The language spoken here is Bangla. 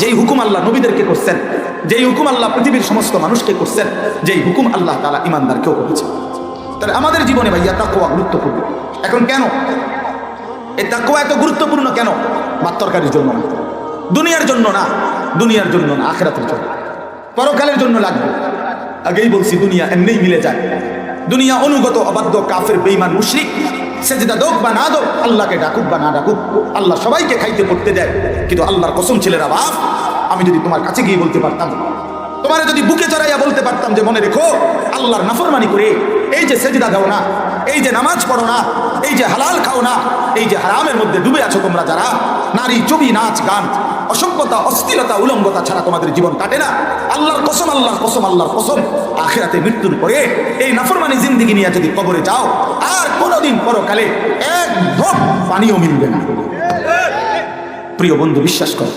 যেই হুকুম আল্লাহ নবীদেরকে করছেন, যেই হুকুম আল্লাহ পৃথিবীর সমস্ত মানুষকে করছেন, যেই হুকুম আল্লাহ তাআলা ঈমানদারকেও করেছেন। তাহলে আমাদের জীবনে ভাইয়া তাকওয়া গুরুত্বপূর্ণ। এখন কেন এই তাকওয়া এত গুরুত্বপূর্ণ? কেন? ভাত তরকারির জন্য না, দুনিয়ার জন্য না, দুনিয়ার জন্য না, আখিরাতের জন্য, পরকালের জন্য লাগবে। আগেই বলছি দুনিয়া এমনিই মিলে যায়। দুনিয়া অনুগত অবাধ্য কাফের বেঈমান মুশরিক সেজদা দোক বা না দোক, আল্লাহকে ডাকুক বা না ডাকুক, আল্লাহ সবাইকে খাইতে পড়তে দেয়। কিন্তু আল্লাহর কসম ছেলেরা বাপ, আমি যদি তোমার কাছে গিয়ে বলতে পারতাম, তোমার যদি বুকে চড়াইয়া বলতে পারতাম যে মনে রেখো আল্লাহর নাফরমানি করে এই যে সেজদা দাও না, এই যে নামাজ পড়ো না, এই যে হালাল খাও না, এই যে হারামের মধ্যে ডুবে আছো তোমরা যারা, নারী ছবি নাচ গান অসভ্যতা অশ্লীলতা উলঙ্গতা ছাড়া তোমাদের জীবন কাটে না, আল্লাহর কসম আল্লাহর কসম আল্লাহর কসম আখিরাতে মৃত্যুর পরে এই নাফরমানি জিন্দেগি নিয়ে যদি কবরে যাও আর কোনোদিন পরকালে এক ঢোক পানিও মিলবে না। প্রিয় বন্ধু, বিশ্বাস করো।